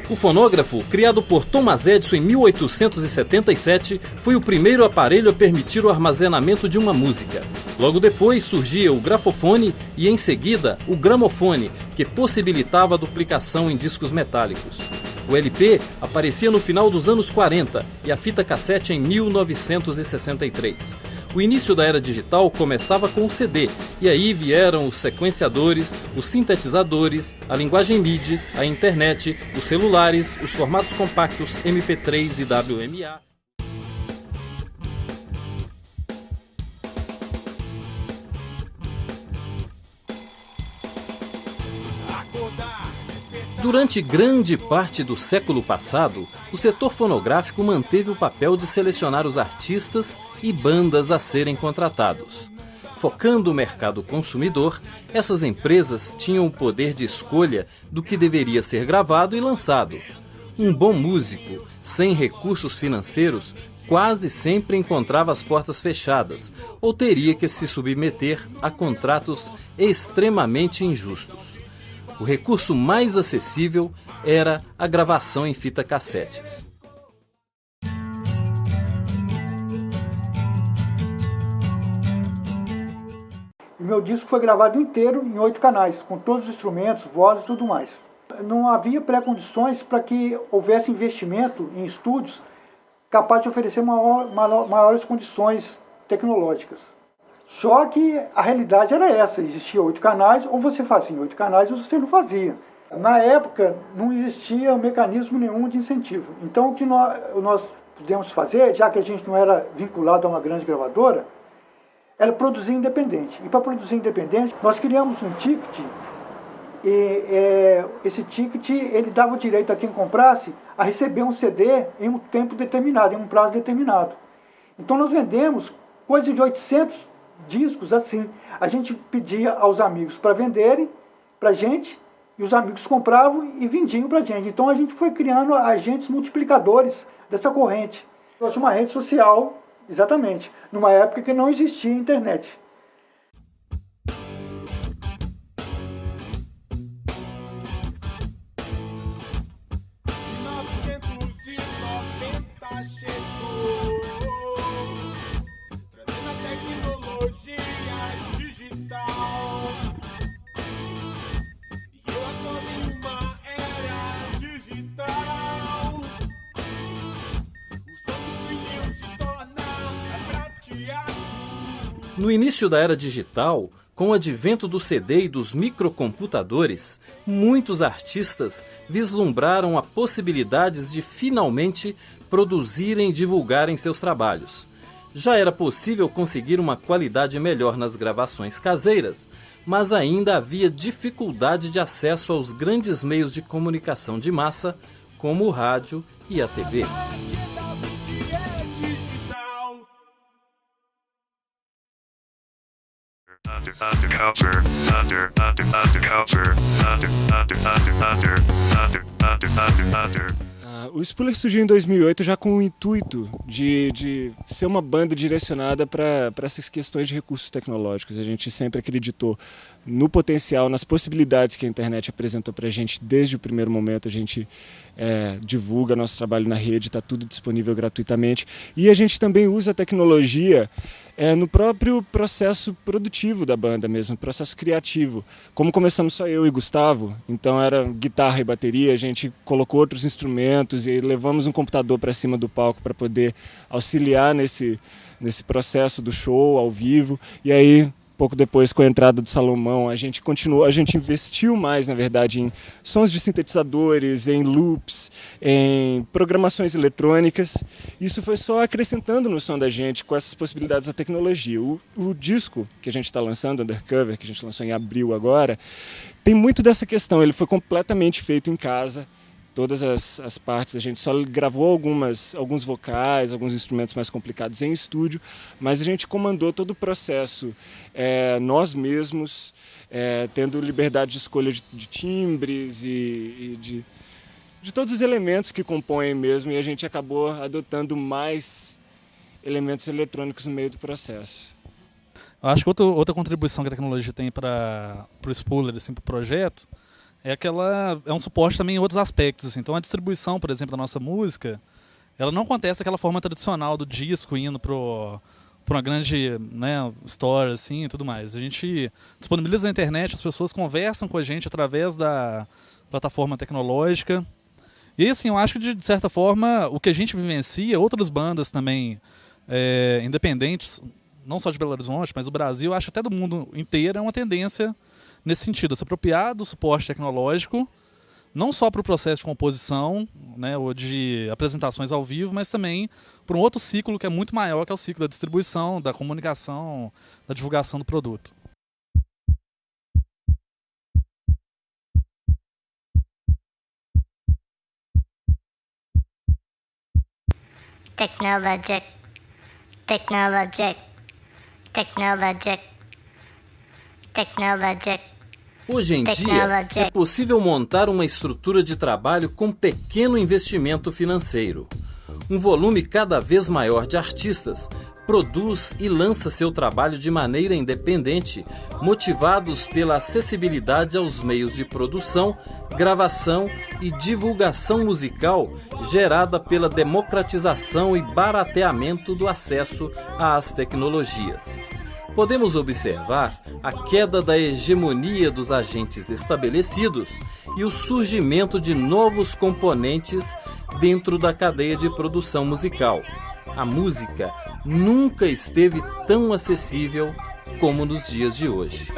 O fonógrafo, criado por Thomas Edison em 1877, foi o primeiro aparelho a permitir o armazenamento de uma música. Logo depois surgia o grafofone e, em seguida, o gramofone, que possibilitava a duplicação em discos metálicos. O LP aparecia no final dos anos 40 e a fita cassete em 1963. O início da era digital começava com o CD, e aí vieram os sequenciadores, os sintetizadores, a linguagem MIDI, a internet, os celulares, os formatos compactos MP3 e WMA. Durante grande parte do século passado, o setor fonográfico manteve o papel de selecionar os artistas e bandas a serem contratados. Focando o mercado consumidor, essas empresas tinham o poder de escolha do que deveria ser gravado e lançado. Um bom músico, sem recursos financeiros, quase sempre encontrava as portas fechadas ou teria que se submeter a contratos extremamente injustos. O recurso mais acessível era a gravação em fita cassetes. O meu disco foi gravado inteiro em 8 canais, com todos os instrumentos, voz e tudo mais. Não havia pré-condições para que houvesse investimento em estúdios capazes de oferecer maiores condições tecnológicas. Só que a realidade era essa, existia 8 canais, ou você fazia em 8 canais ou você não fazia. Na época não existia mecanismo nenhum de incentivo. Então o que nós pudemos fazer, já que a gente não era vinculado a uma grande gravadora, era produzir independente. E para produzir independente, nós criamos um ticket, e esse ticket ele dava o direito a quem comprasse a receber um CD em um tempo determinado, em um prazo determinado. Então nós vendemos coisa de 800 discos assim. A gente pedia aos amigos para venderem para a gente, e os amigos compravam e vendiam para a gente. Então a gente foi criando agentes multiplicadores dessa corrente. Trouxe uma rede social, exatamente, numa época que não existia internet. No início da era digital, com o advento do CD e dos microcomputadores, muitos artistas vislumbraram a possibilidades de finalmente produzirem e divulgarem seus trabalhos. Já era possível conseguir uma qualidade melhor nas gravações caseiras, mas ainda havia dificuldade de acesso aos grandes meios de comunicação de massa, como o rádio e a TV. O Spuller surgiu em 2008 já com o intuito de ser uma banda direcionada para essas questões de recursos tecnológicos. A gente sempre acreditou no potencial, nas possibilidades que a internet apresentou para a gente desde o primeiro momento. A gente divulga nosso trabalho na rede, está tudo disponível gratuitamente. E a gente também usa a tecnologia no próprio processo produtivo da banda mesmo, processo criativo. Como começamos só eu e Gustavo, então era guitarra e bateria, a gente colocou outros instrumentos e levamos um computador para cima do palco para poder auxiliar nesse processo do show ao vivo. E aí, pouco depois, com a entrada do Salomão, a gente investiu mais, na verdade, em sons de sintetizadores, em loops, em programações eletrônicas. Isso foi só acrescentando no som da gente com essas possibilidades da tecnologia. O disco que a gente está lançando, Undercover, que a gente lançou em abril agora, tem muito dessa questão. Ele foi completamente feito em casa. Todas as partes, a gente só gravou alguns vocais, alguns instrumentos mais complicados em estúdio, mas a gente comandou todo o processo nós mesmos, tendo liberdade de escolha de timbres e de todos os elementos que compõem mesmo, e a gente acabou adotando mais elementos eletrônicos no meio do processo. Eu acho que outra contribuição que a tecnologia tem para o Spuller, assim, para o projeto, é um suporte também em outros aspectos. Assim. Então a distribuição, por exemplo, da nossa música, ela não acontece daquela forma tradicional do disco indo para uma grande, né, store assim, e tudo mais. A gente disponibiliza na internet, as pessoas conversam com a gente através da plataforma tecnológica. E assim, eu acho que de certa forma o que a gente vivencia, outras bandas também independentes, não só de Belo Horizonte, mas do Brasil, acho que até do mundo inteiro, é uma tendência nesse sentido, se apropriar do suporte tecnológico, não só para o processo de composição, né, ou de apresentações ao vivo, mas também para um outro ciclo que é muito maior, que é o ciclo da distribuição, da comunicação, da divulgação do produto. Technologic, technologic, technologic, technologic. Hoje em dia, é possível montar uma estrutura de trabalho com pequeno investimento financeiro. Um volume cada vez maior de artistas produz e lança seu trabalho de maneira independente, motivados pela acessibilidade aos meios de produção, gravação e divulgação musical gerada pela democratização e barateamento do acesso às tecnologias. Podemos observar a queda da hegemonia dos agentes estabelecidos e o surgimento de novos componentes dentro da cadeia de produção musical. A música nunca esteve tão acessível como nos dias de hoje.